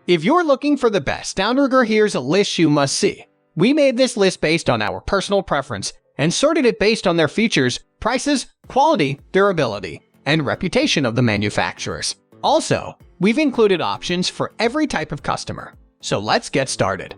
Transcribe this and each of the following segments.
If you're looking for the best downrigger, here's a list you must see. We made this list based on our personal preference and sorted it based on their features, prices, quality, durability, and reputation of the manufacturers. Also, we've included options for every type of customer. So let's get started.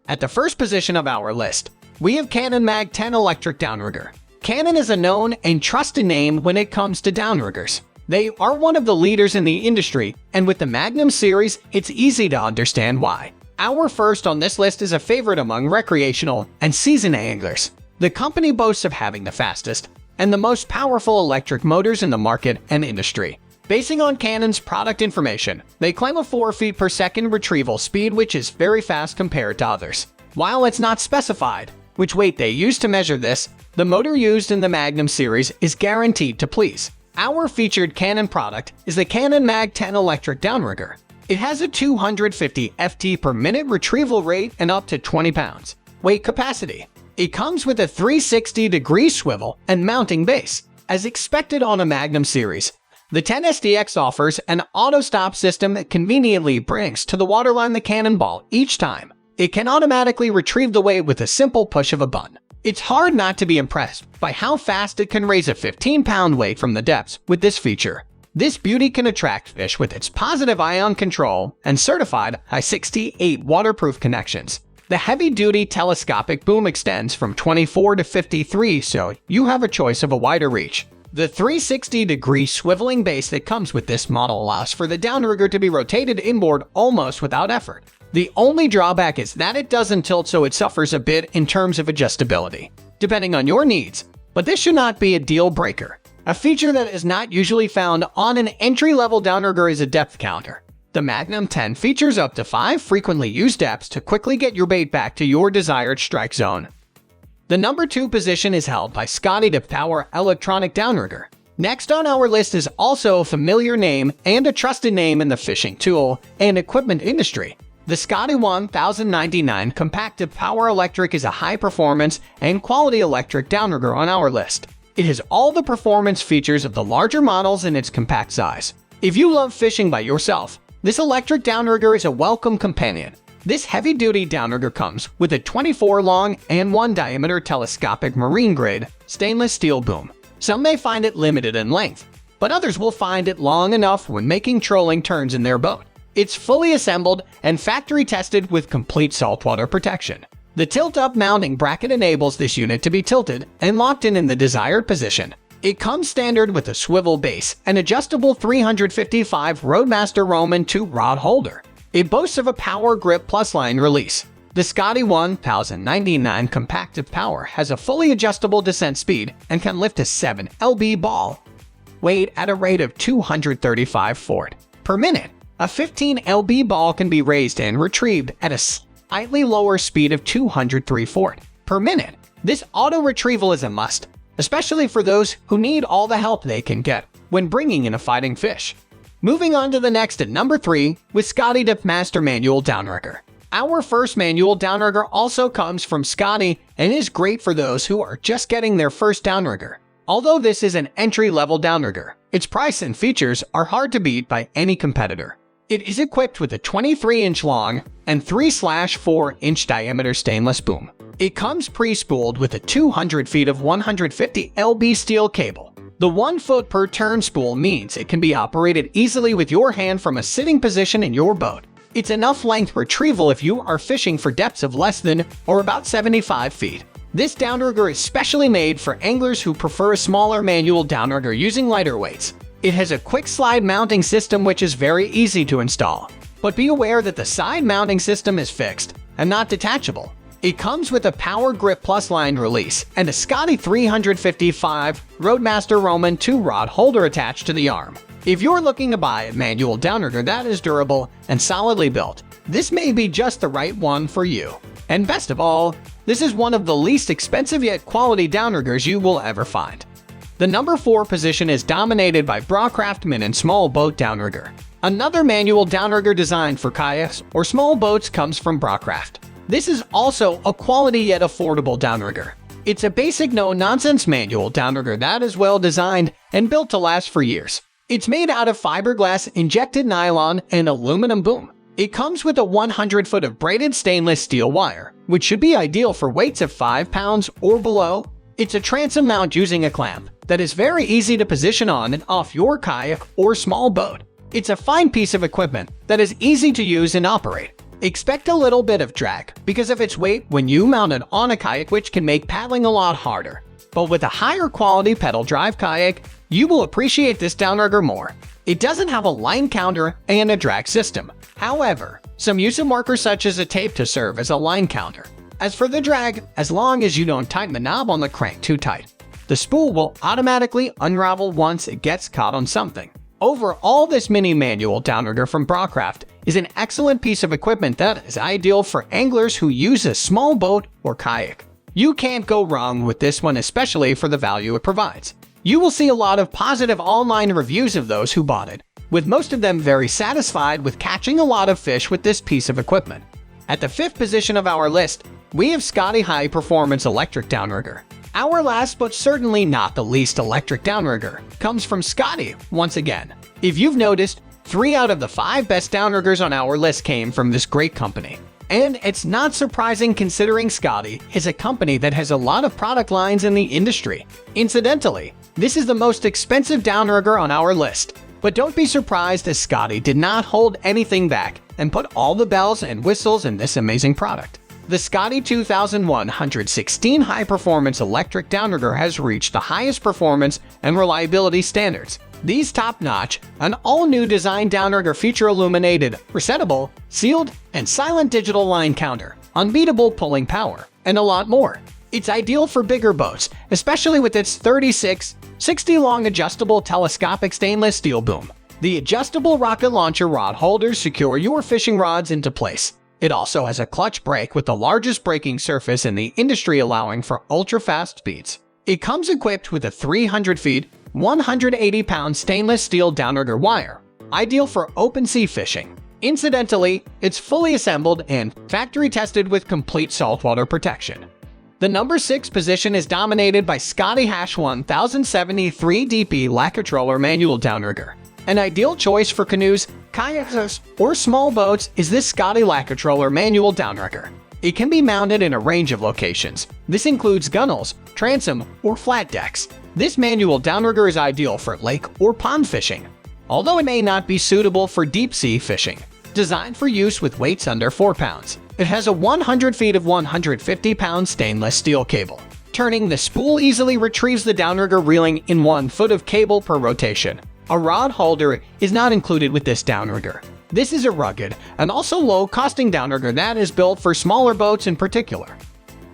At the first position of our list, we have Cannon Mag 10 Electric Downrigger. Cannon is a known and trusted name when it comes to downriggers. They are one of the leaders in the industry, and with the Magnum series, it's easy to understand why. Our first on this list is a favorite among recreational and seasoned anglers. The company boasts of having the fastest and the most powerful electric motors in the market and industry. Basing on Cannon's product information, they claim a 4 feet per second retrieval speed, which is very fast compared to others. While it's not specified which weight they use to measure this, the motor used in the Magnum series is guaranteed to please. Our featured Cannon product is the Cannon Mag 10 Electric Downrigger. It has a 250 ft per minute retrieval rate and up to 20 pounds weight capacity. It comes with a 360-degree swivel and mounting base. As expected on a Magnum series, the 10SDX offers an auto-stop system that conveniently brings to the waterline the cannonball each time. It can automatically retrieve the weight with a simple push of a button. It's hard not to be impressed by how fast it can raise a 15-pound weight from the depths with this feature. This beauty can attract fish with its positive ion control and certified I68 waterproof connections. The heavy-duty telescopic boom extends from 24 to 53, so you have a choice of a wider reach. The 360-degree swiveling base that comes with this model allows for the downrigger to be rotated inboard almost without effort. The only drawback is that it doesn't tilt, so it suffers a bit in terms of adjustability, depending on your needs, but this should not be a deal breaker. A feature that is not usually found on an entry-level downrigger is a depth counter. The Magnum 10 features up to 5 frequently used depths to quickly get your bait back to your desired strike zone. The number 2 position is held by Scotty Depthpower Electronic Downrigger. Next on our list is also a familiar name and a trusted name in the fishing tool and equipment industry. The Scotty 1099 Compact Depthpower Electric is a high-performance and quality electric downrigger on our list. It has all the performance features of the larger models in its compact size. If you love fishing by yourself, this electric downrigger is a welcome companion. This heavy-duty downrigger comes with a 24 long and 1 diameter telescopic marine-grade stainless steel boom. Some may find it limited in length, but others will find it long enough when making trolling turns in their boat. It's fully assembled and factory tested with complete saltwater protection. The tilt-up mounting bracket enables this unit to be tilted and locked in the desired position. It comes standard with a swivel base and adjustable 355 Roadmaster Roman 2 rod holder. It boasts of a power grip plus line release. The Scotty 1099 Compact Depthpower has a fully adjustable descent speed and can lift a 7 lb ball weight at a rate of 235 ft per minute. A 15 lb ball can be raised and retrieved at a slightly lower speed of 203 ft per minute. This auto retrieval is a must, especially for those who need all the help they can get when bringing in a fighting fish. Moving on to the next at number 3 with Scotty Depthmaster Manual Downrigger. Our first manual downrigger also comes from Scotty and is great for those who are just getting their first downrigger. Although this is an entry-level downrigger, its price and features are hard to beat by any competitor. It is equipped with a 23-inch long and 3/4-inch diameter stainless boom. It comes pre-spooled with a 200 feet of 150 lb steel cable. The 1 foot per turn spool means it can be operated easily with your hand from a sitting position in your boat. It's enough length retrieval if you are fishing for depths of less than or about 75 feet. This downrigger is specially made for anglers who prefer a smaller manual downrigger using lighter weights. It has a quick slide mounting system which is very easy to install, but be aware that the side mounting system is fixed and not detachable. It comes with a power grip plus line release and a Scotty 355 Roadmaster Roman 2 rod holder attached to the arm. If you're looking to buy a manual downrigger that is durable and solidly built, this may be just the right one for you. And best of all, this is one of the least expensive yet quality downriggers you will ever find. The number 4 position is dominated by Brocraft Minin Small Boat Downrigger. Another manual downrigger designed for kayaks or small boats comes from Brocraft. This is also a quality yet affordable downrigger. It's a basic no-nonsense manual downrigger that is well designed and built to last for years. It's made out of fiberglass, injected nylon, and aluminum boom. It comes with a 100 foot of braided stainless steel wire, which should be ideal for weights of 5 pounds or below. It's a transom mount using a clamp that is very easy to position on and off your kayak or small boat. It's a fine piece of equipment that is easy to use and operate. Expect a little bit of drag because of its weight when you mount it on a kayak, which can make paddling a lot harder. But with a higher quality pedal drive kayak, you will appreciate this downrigger more. It doesn't have a line counter and a drag system. However, some use a marker such as a tape to serve as a line counter. As for the drag, as long as you don't tighten the knob on the crank too tight, the spool will automatically unravel once it gets caught on something. Overall, this mini manual downrigger from Brocraft is an excellent piece of equipment that is ideal for anglers who use a small boat or kayak. You can't go wrong with this one, especially for the value it provides. You will see a lot of positive online reviews of those who bought it, with most of them very satisfied with catching a lot of fish with this piece of equipment. At the 5th position of our list, we have Scotty High-Performance Electric Downrigger. Our last but certainly not the least electric downrigger comes from Scotty once again. If you've noticed, 3 out of the 5 best downriggers on our list came from this great company. And it's not surprising considering Scotty is a company that has a lot of product lines in the industry. Incidentally, this is the most expensive downrigger on our list. But don't be surprised, as Scotty did not hold anything back and put all the bells and whistles in this amazing product. The Scotty 2116 High-Performance Electric Downrigger has reached the highest performance and reliability standards. These top-notch, an all-new design downrigger feature illuminated, resettable, sealed, and silent digital line counter, unbeatable pulling power, and a lot more. It's ideal for bigger boats, especially with its 36-60 long adjustable telescopic stainless steel boom. The adjustable rocket launcher rod holders secure your fishing rods into place. It also has a clutch brake with the largest braking surface in the industry, allowing for ultra-fast speeds. It comes equipped with a 300 feet, 180-pound stainless steel downrigger wire, ideal for open sea fishing. Incidentally, it's fully assembled and factory tested with complete saltwater protection. The number 6 position is dominated by Scotty 1073 DP Lacquer Troller Manual Downrigger. An ideal choice for canoes, kayaks, or small boats is this Scotty Lacquer Troller Manual Downrigger. It can be mounted in a range of locations. This includes gunnels, transom, or flat decks. This manual downrigger is ideal for lake or pond fishing, although it may not be suitable for deep-sea fishing. Designed for use with weights under 4 pounds, it has a 100 feet of 150-pound stainless steel cable. Turning the spool easily retrieves the downrigger, reeling in 1 foot of cable per rotation. A rod holder is not included with this downrigger. This is a rugged and also low-costing downrigger that is built for smaller boats in particular.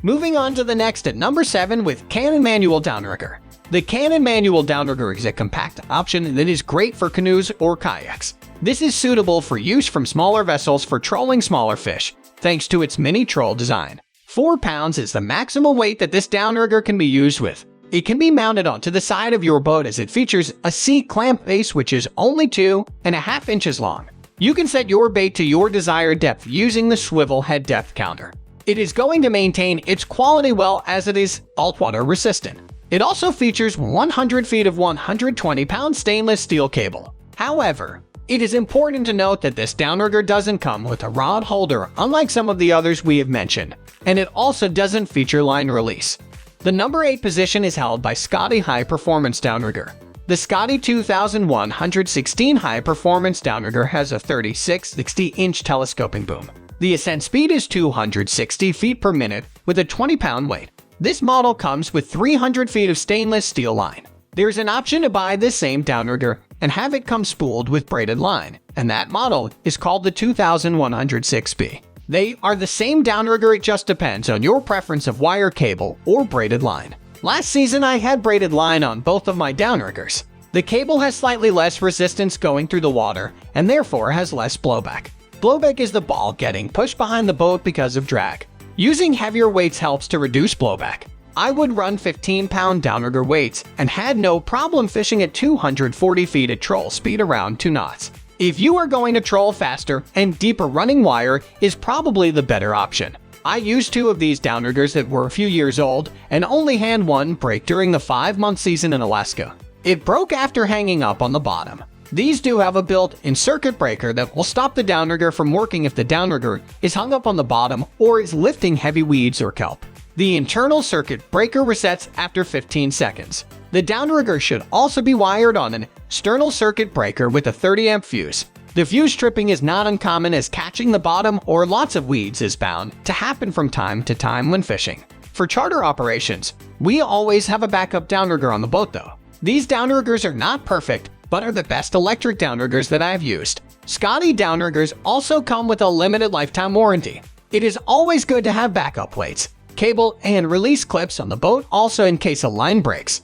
Moving on to the next at number 7 with Cannon Manual Downrigger. The Cannon Manual Downrigger is a compact option that is great for canoes or kayaks. This is suitable for use from smaller vessels for trolling smaller fish, thanks to its mini troll design. 4 pounds is the maximum weight that this downrigger can be used with. It can be mounted onto the side of your boat as it features a C-clamp base which is only 2.5 inches long. You can set your bait to your desired depth using the swivel head depth counter. It is going to maintain its quality well as it is saltwater resistant. It also features 100 feet of 120-pound stainless steel cable. However, it is important to note that this downrigger doesn't come with a rod holder unlike some of the others we have mentioned, and it also doesn't feature line release. The number 8 position is held by Scotty High-Performance Downrigger. The Scotty 2116 High-Performance Downrigger has a 36-60-inch telescoping boom. The ascent speed is 260 feet per minute with a 20-pound weight. This model comes with 300 feet of stainless steel line. There's an option to buy this same downrigger and have it come spooled with braided line, and that model is called the 2106B. They are the same downrigger, it just depends on your preference of wire, cable, or braided line. Last season I had braided line on both of my downriggers. The cable has slightly less resistance going through the water and therefore has less blowback. Blowback is the ball getting pushed behind the boat because of drag. Using heavier weights helps to reduce blowback. I would run 15-pound downrigger weights and had no problem fishing at 240 feet at troll speed around 2 knots. If you are going to troll faster and deeper, running wire is probably the better option. I used 2 of these downriggers that were a few years old and only had one break during the 5-month season in Alaska. It broke after hanging up on the bottom. These do have a built-in circuit breaker that will stop the downrigger from working if the downrigger is hung up on the bottom or is lifting heavy weeds or kelp. The internal circuit breaker resets after 15 seconds. The downrigger should also be wired on an external circuit breaker with a 30-amp fuse. The fuse tripping is not uncommon as catching the bottom or lots of weeds is bound to happen from time to time when fishing. For charter operations, we always have a backup downrigger on the boat though. These downriggers are not perfect, but are the best electric downriggers that I have used. Scotty downriggers also come with a limited lifetime warranty. It is always good to have backup weights, cable, and release clips on the boat also in case a line breaks.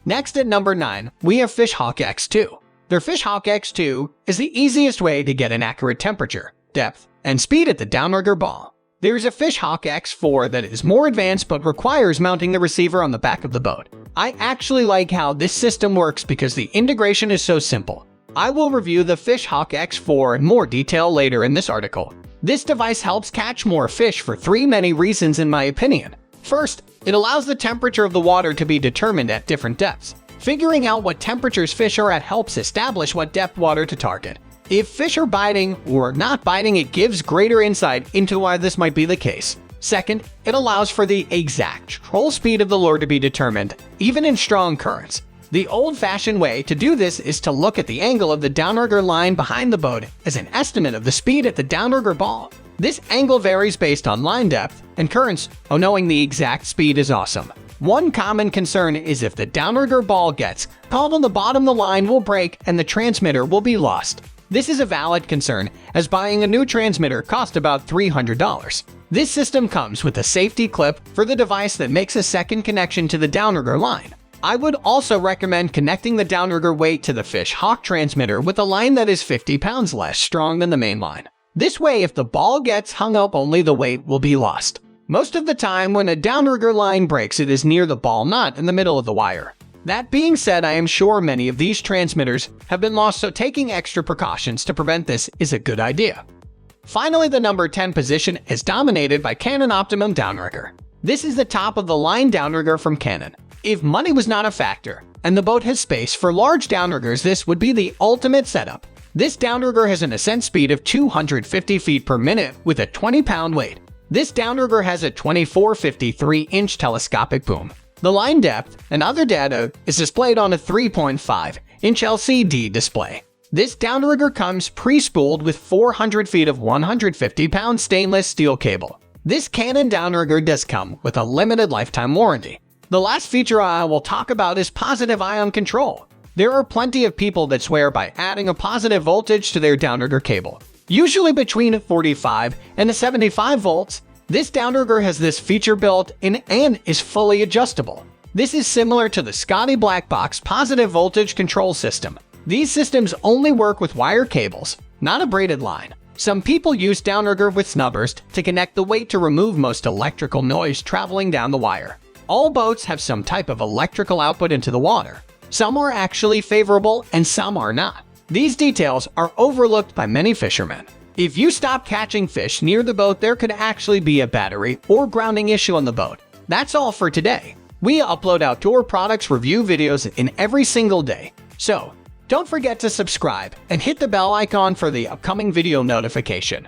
Next at number 9, we have Fishhawk X2. Their Fishhawk X2 is the easiest way to get an accurate temperature, depth, and speed at the downrigger ball. There is a Fishhawk X4 that is more advanced but requires mounting the receiver on the back of the boat. I actually like how this system works because the integration is so simple. I will review the Fishhawk X4 in more detail later in this article. This device helps catch more fish for 3 many reasons in my opinion. First, it allows the temperature of the water to be determined at different depths. Figuring out what temperatures fish are at helps establish what depth water to target. If fish are biting or not biting, it gives greater insight into why this might be the case. Second, it allows for the exact troll speed of the lure to be determined, even in strong currents. The old-fashioned way to do this is to look at the angle of the downrigger line behind the boat as an estimate of the speed at the downrigger ball. This angle varies based on line depth and currents, knowing the exact speed is awesome. One common concern is if the downrigger ball gets caught on the bottom, the line will break and the transmitter will be lost. This is a valid concern, as buying a new transmitter costs about $300. This system comes with a safety clip for the device that makes a second connection to the downrigger line. I would also recommend connecting the downrigger weight to the Fishhawk transmitter with a line that is 50 pounds less strong than the main line. This way, if the ball gets hung up, only the weight will be lost. Most of the time when a downrigger line breaks, it is near the ball, not in the middle of the wire. That being said, I am sure many of these transmitters have been lost, so taking extra precautions to prevent this is a good idea. Finally, the number 10 position is dominated by Cannon Optimum Downrigger. This is the top of the line downrigger from Cannon. If money was not a factor, and the boat has space for large downriggers, this would be the ultimate setup. This downrigger has an ascent speed of 250 feet per minute with a 20-pound weight. This downrigger has a 24-53-inch telescopic boom. The line depth and other data is displayed on a 3.5-inch LCD display. This downrigger comes pre-spooled with 400 feet of 150-pound stainless steel cable. This Cannon downrigger does come with a limited lifetime warranty. The last feature I will talk about is positive ion control. There are plenty of people that swear by adding a positive voltage to their downrigger cable, usually between 45 and 75 volts. This downrigger has this feature built in and is fully adjustable. This is similar to the Scotty Black Box positive voltage control system. These systems only work with wire cables, not a braided line. Some people use downrigger with snubbers to connect the weight to remove most electrical noise traveling down the wire. All boats have some type of electrical output into the water. Some are actually favorable and some are not. These details are overlooked by many fishermen. If you stop catching fish near the boat, there could actually be a battery or grounding issue on the boat. That's all for today. We upload outdoor products review videos in every single day. So, don't forget to subscribe and hit the bell icon for the upcoming video notification.